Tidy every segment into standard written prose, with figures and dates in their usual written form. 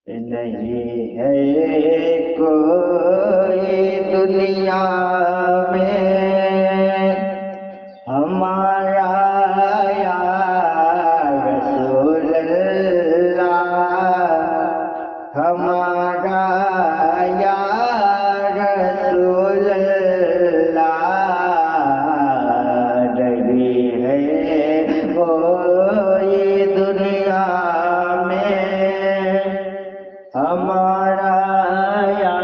نہیں ہے کوئی دنیا میں ہمارا یا رسول اللہ، ہمارا یا رسول اللہ، نہیں ہے کوئی دنیا ہمارا یا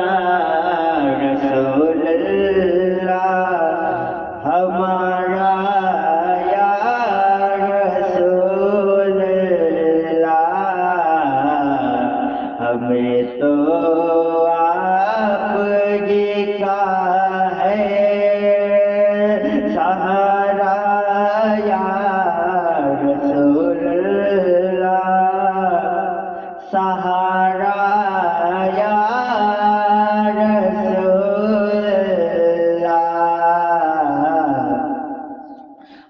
رسول اللہ، ہمارا یا رسول اللہ، ہمیں تو آپ ہی کا ہے سہارا یا رسول اللہ، سہارا یا رسول اللہ،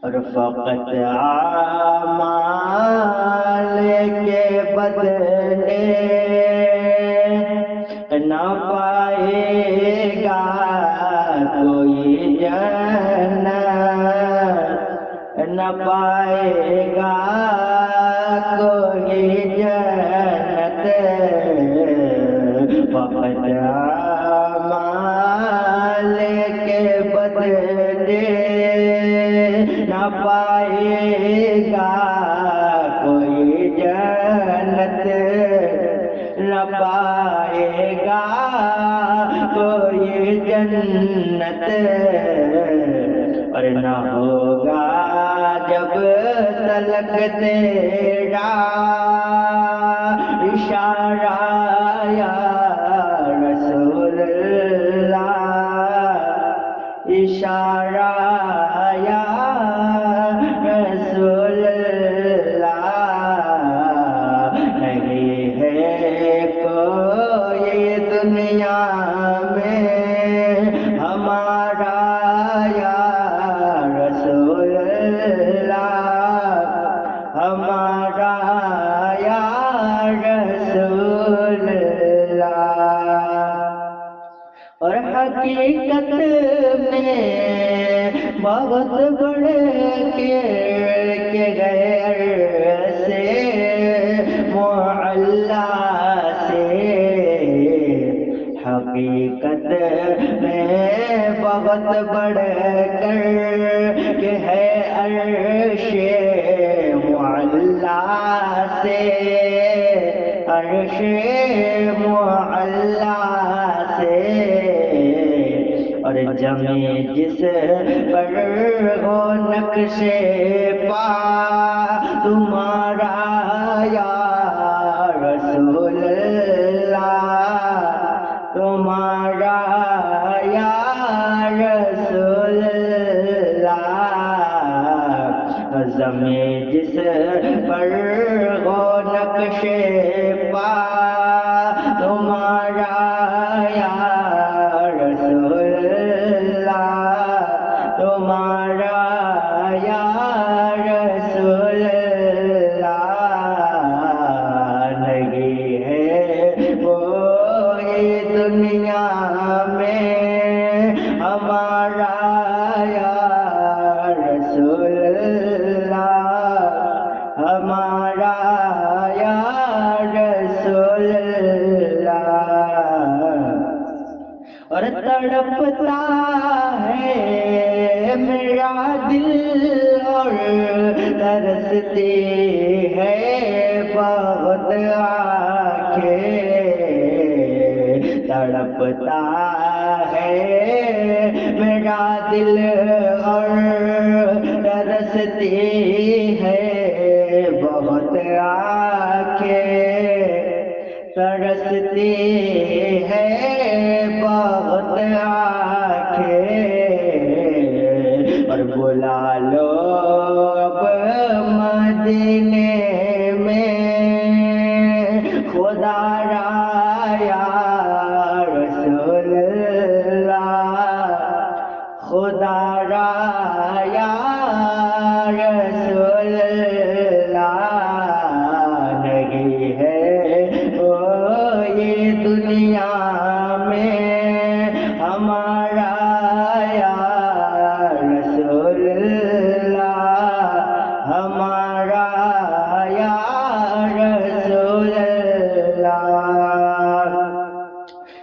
اور فقط اعمال کے بدلے نہ پائے گا کوئی جنت، نہ پائے گا کوئی جنت، فقط اعمال کے بدلے نہ پائے گا کوئی جنت، نہ پائے گا کوئی جنت، اور نہ ہوگا جب تلک تیرا اشارہ یا رسول اللہ، اشارہ یا رسول اللہ، نہیں ہے کوئی دنیا میں ہمارا یا رسول اللہ، ہمارا یا رسول اللہ، اور حقیقت میں بہت بڑے کے غیر سے معلّہ سے، حقیقت میں بہت بڑھ کر کہ ہے عرش معلّہ سے، عرش معلّہ سے، اور جمع جس پر ہو نقش پا تمہارا یا رسول اللہ، تمہارا یا رسول اللہ، زمیں جس پر ہو نقش پا تمہارا یا رسول اللہ، تمہارا یا رسول اللہ، نہیں ہے کوئی دنیا میں ہمارا یا رسول اللہ، ہمارا یا رسول اللہ، اور تڑپتا ہے میرا دل اور ترستی ہے بہت آنکھیں، تڑپتا ہے میرا دل اور ترستی ہے بہت آنکھیں، ترستی ہے بہت آنکھیں، اور بلا لو اب مدینے میں خدا را یا رسول اللہ، خدا را یا رسول اللہ، نہیں ہے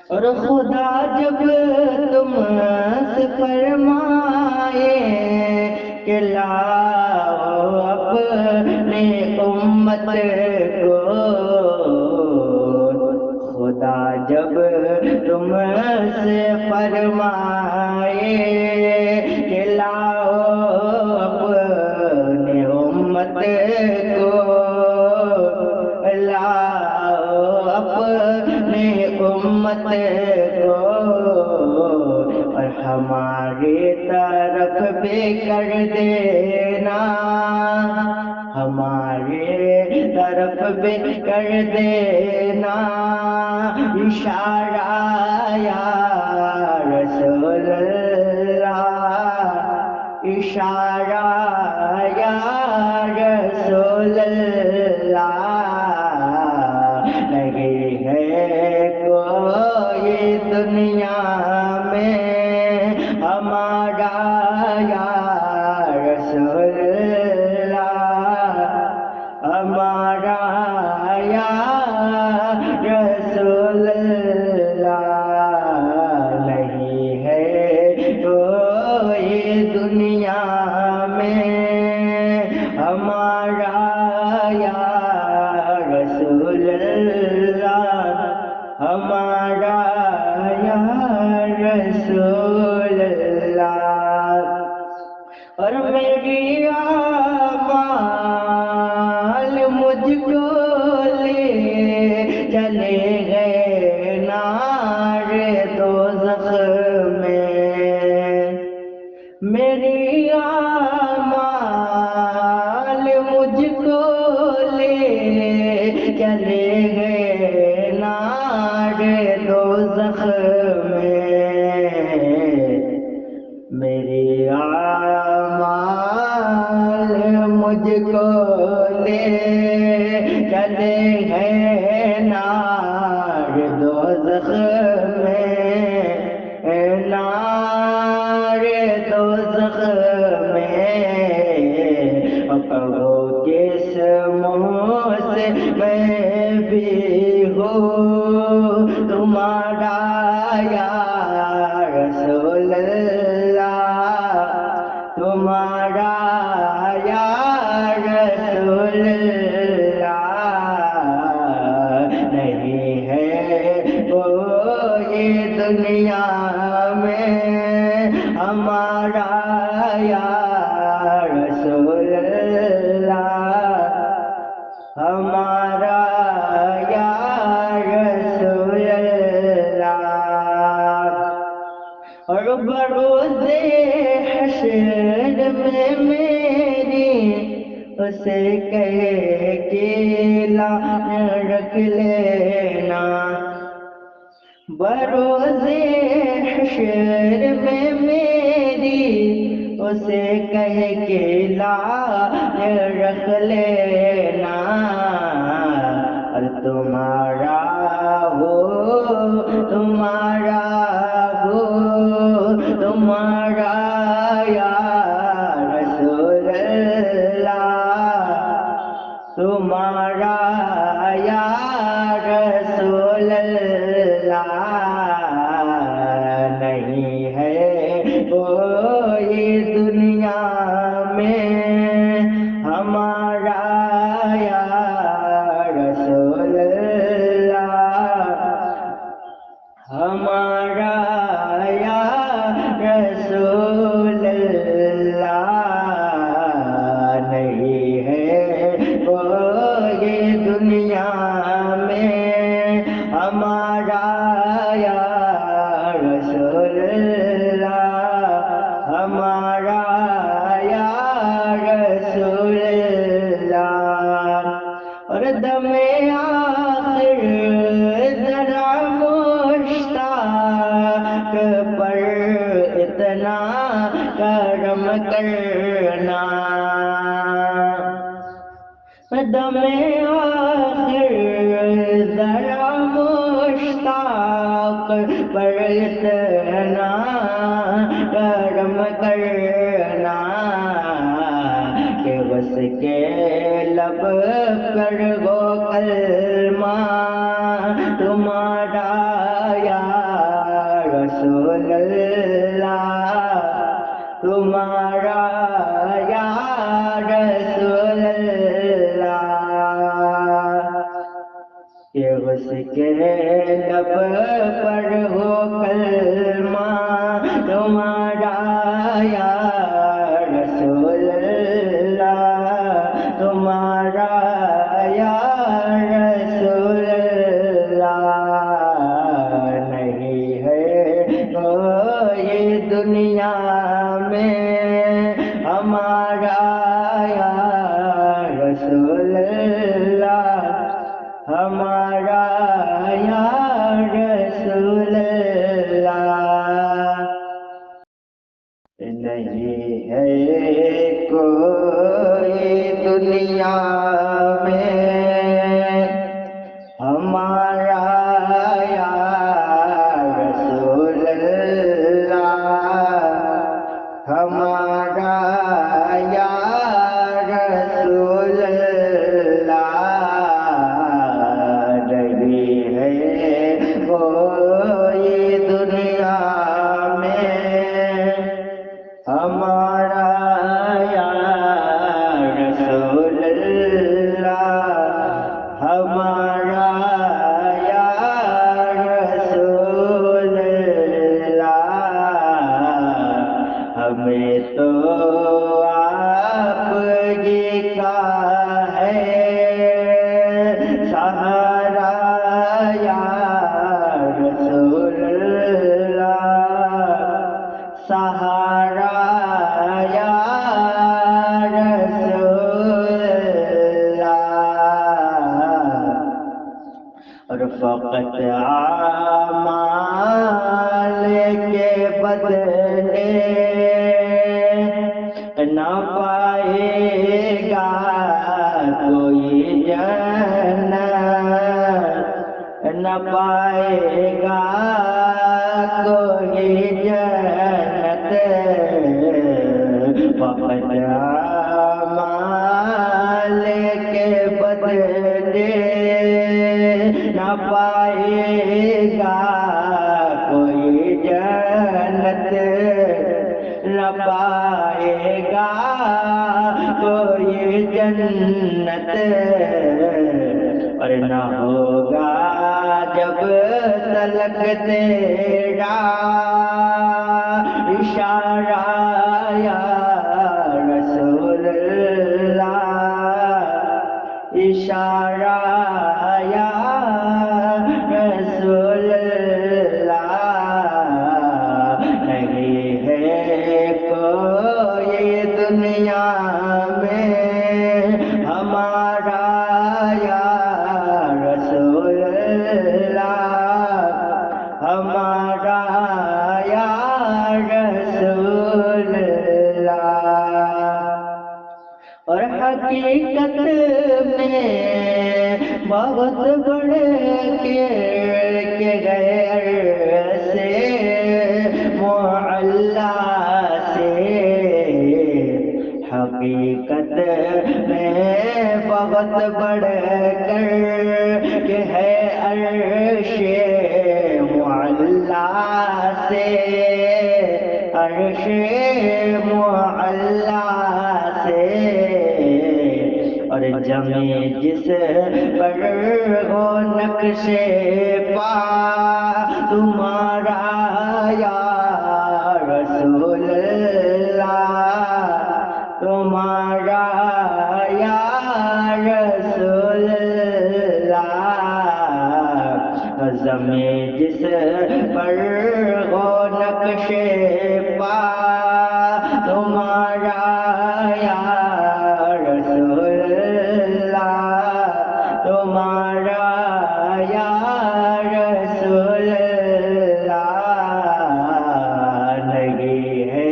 اور خدا جب تم سے فرمائے کہ لاؤ اپنے امت کو، خدا جب تم سے فرمائے کہ لاؤ اپنے امت کو، لاؤ اپنے امت کو، اور ہماری طرف بھی کر دینا، ہماری طرف بھی کر دینا اشارہ یا رسول اللہ، اشارہ یا رسول اللہ، نہیں ہے کوئی دنیا میں ہمارا یا رسول اللہ، ہمارا یا رسول اللہ، نہیں ہے کوئی دنیا میں ہمارا یا رسول اللہ، ہمارا یا رسول اللہ۔ اور میری آمال مجھ کو لے چلے گئے نار دوزخ میں، میری آمال مجھ کو لے چلے گئے نار دوزخ میں، میری آمال مجھ کو لے چلے گئے نار دوزخ میں، نار دوزخ میں، کہو کس منہ سے میں بھی ہوں تمہارا یا رسول اللہ، تمہارا یا رسول اللہ، نہیں ہے کوئی دنیا میں ہمارا یا رسول اللہ، ہمارا یا رسول اللہ۔ اور بروز حشر میں میری اسے کہے کہ لان رکھ لینا، بروز حشر میں میری اسے کہے کہ لان رکھ لینا، اور تمہارا ہو تمہارا ہو تمہارا یا رسول اللہ، تمہارا یا رسول اللہ، نہیں ہے کوئی دنیا میں ہمارا یا رسول اللہ، ہمارا یا رسول اللہ، نہیں ہے کوئی دنیا میں ہمارا یا رسول اللہ، ہمارا یا رسول اللہ۔ اور دم آخر ذرا مشتاق پر اتنا کرم کرنا، دم آخر ذرا مشتاق پر اتنا کرم کرنا، کہ بس کے لب پر گو کلمہ تمہارا یا رسول اللہ تمہارا یا رسول اللہ کہ اس کے لب پر ہو کلمہ تمہارا یا رسول اللہ تمہارا یا رسول اللہ نہیں ہے کوئی دنیا میں ہمارا یا رسول اللہ ہمارا یا رسول اللہ نہیں ہے کوئی دنیا میں ہمارا یا رسول اللہ ہمارا یا رسول اللہ نہیں ہے کوئی دنیا میں ہمارا یا رسول اللہ ہمارا یا رسول اللہ ہمیں تو آپ ہی کا ہے سہارا یا رسول اللہ سہارا یا رسول اللہ اور فقط اعمال کے بدلے نہ پائے گا کوئی جنت نہ پائے گا کوئی جنت فقط اعمال کے بدلے نہ پائے گا کوئی جنت نہ پائے گا کوئی جنت اور نہ ہوگا جب تلک تیرا اشارہ یا رسول اللہ اشارہ یا رسول اللہ نہیں ہے کوئی دنیا میں ہمارا یا رسول اللہ ہمارا یا رسول اللہ اور حقیقت میں بہت بڑے کے غیر سے معلّہ سے حقیقت میں بہت بڑھ کر کہ ہے عرش معلّہ سے عرش معلّہ سے اور جمع جس پر ہو نقش پا تمہارا یا رسول اللہ تمہارا یا رسول اللہ زمیں جس پر ہو نقش پا تمہارا یا رسول اللہ تمہارا یا رسول اللہ نہیں ہے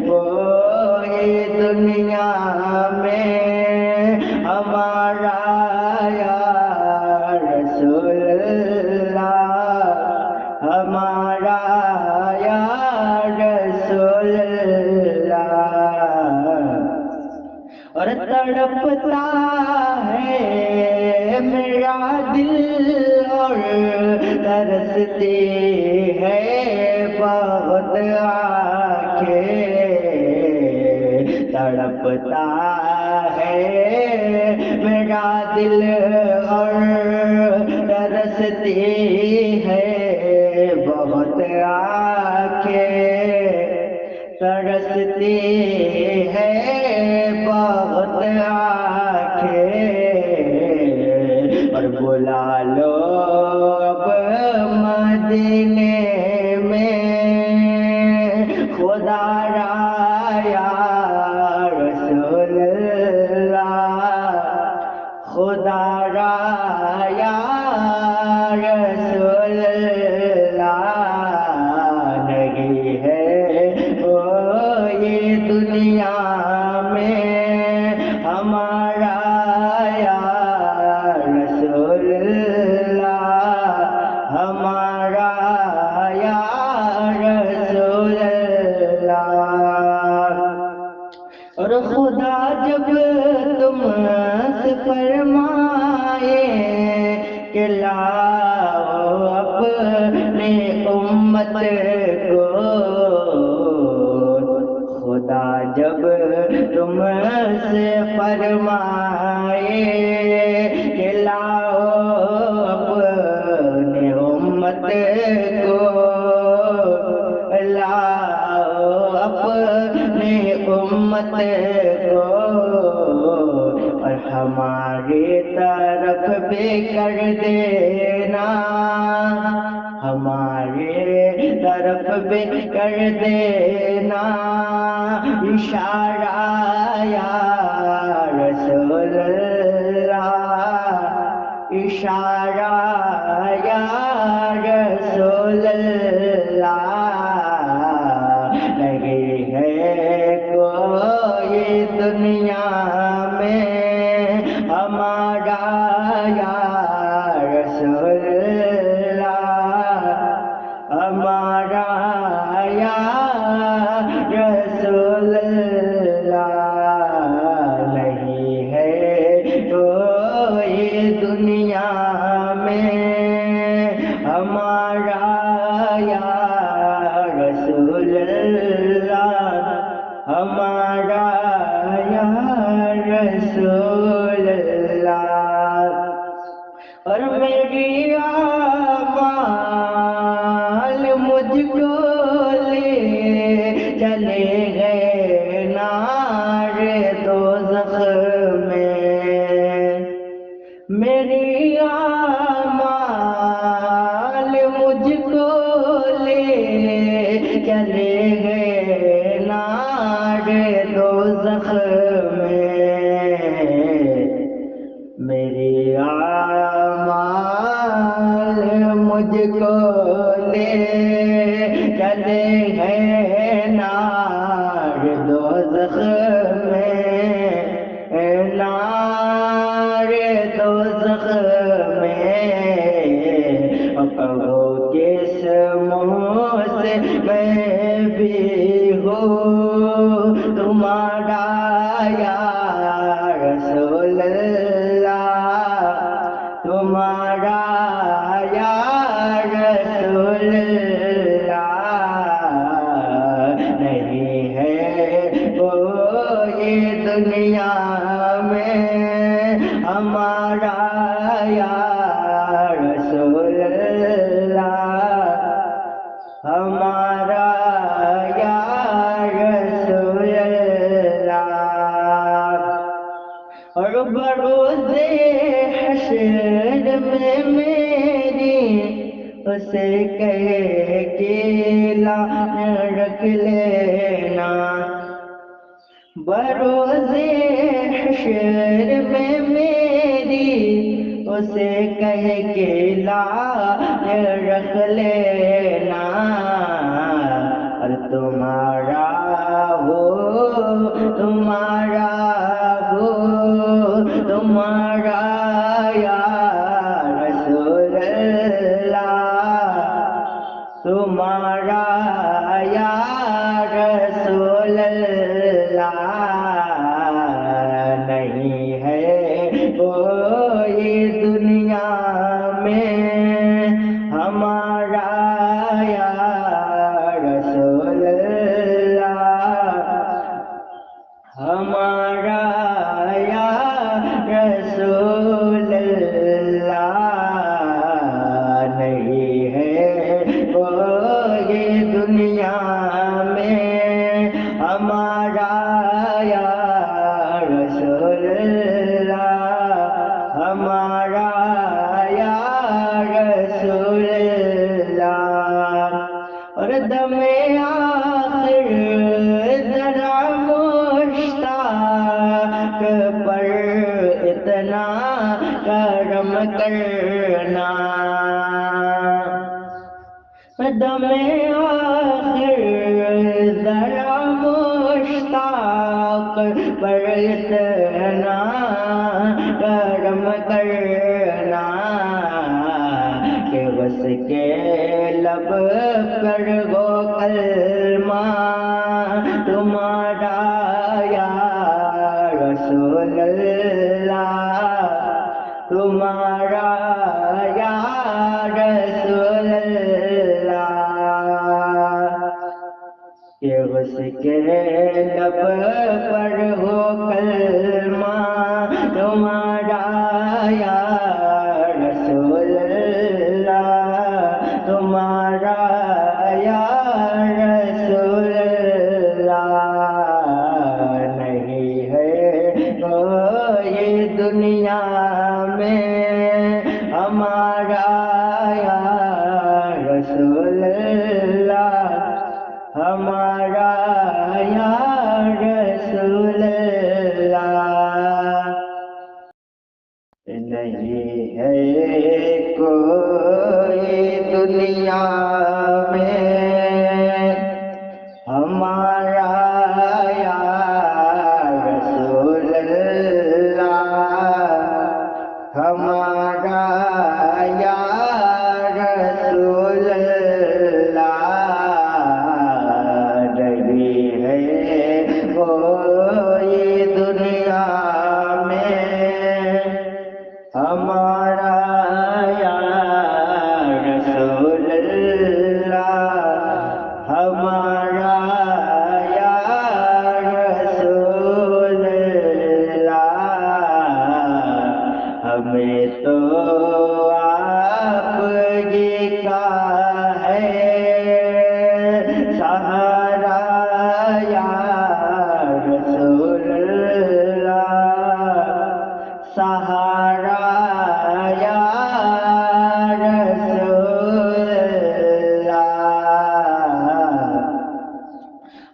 کوئی دنیا میں ہمارا یا رسول اللہ ہمارا یا رسول اللہ اور تڑپتا ہے میرا دل اور ترستی ہے تڑپتا ہے میرا دل اور ترستی ہے بہت آنکھیں ترستی ہے بہت آنکھیں اور بلا لو اب مدینے میں خدا را یا رسول اللہ خدا را یا رسول اللہ نہیں ہے کوئی دنیا میں ہمارا یا رسول اللہ ہمارا یا رسول اللہ اور خدا جب تم سے فرمائے کہ لاؤ اپنے امت کو خدا جب تم سے فرمائے کہ لاؤ اپنے امت کو لاؤ اپنے امت کو اور ہماری طرف بھی کر دینا ہماری طرف بھی کر دینا اشارہ یا رسول اللہ اشارہ یا رسول اللہ نہیں ہے کوئی دنیا میں ہمارا یا رسول اللہ ہمارا یا رسول اللہ نہیں ہے کوئی دنیا میں ہمارا یا رسول اللہ ہمارا یا رسول اللہ اور میری آمال مجھ کو لے چلے گئے نار دوزخ میں میری آمال مجھ کو لے چلے گئے نار دوزخ میں میری آمال مجھ کو لے چلے گئے نار دوزخ میں نار دوزخ میں کہو کس منہ سے میں بھی ہوں تمہارا یا رسول اللہ تمہارا یا رسول اللہ نہیں ہے کوئی دنیا میں ہمارا یا رسول اللہ ہمارا یا رسول اللہ اور بروز حشر میں میری اسے کہے کہ لان رکھ لینا بروز حشر میں میری اسے کہے کہ لان رکھ لینا اور تمہارا ہو تمہارا ہو تمہارا یا رسول اللہ تمہارا یا رسول اللہ نہیں ہے کوئی دنیا میں ہمارا یا رسول اللہ ہمارا کرنا دم آخر ذرا مشتاق پر اتنا کرم کرنا کہ بس کے لب پر گو کلمہ تمہارا یا رسول اللہ تمہارا یا رسول اللہ کہ اس کے لب پر ہو کلمہ تمہارا یا رسول اللہ تمہارا یا رسول اللہ نہیں ہے کوئی دنیا میں ہمارا یا رسول اللہ ہمارا یا رسول اللہ نہیں ہے کوئی دنیا میں ہمارا یا رسول اللہ ہمارا یا رسول اللہ نہیں ہے کوئی دنیا میں ہمارا یا رسول اللہ ہمارا یا رسول اللہ ہمیں تو آپ ہی کا ہے سہارا یا رسول اللہ سہارا یا رسول اللہ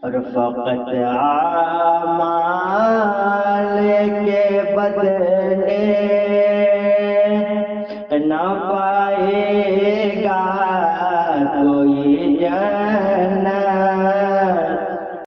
اور فقط اعمال کے بدلے نہ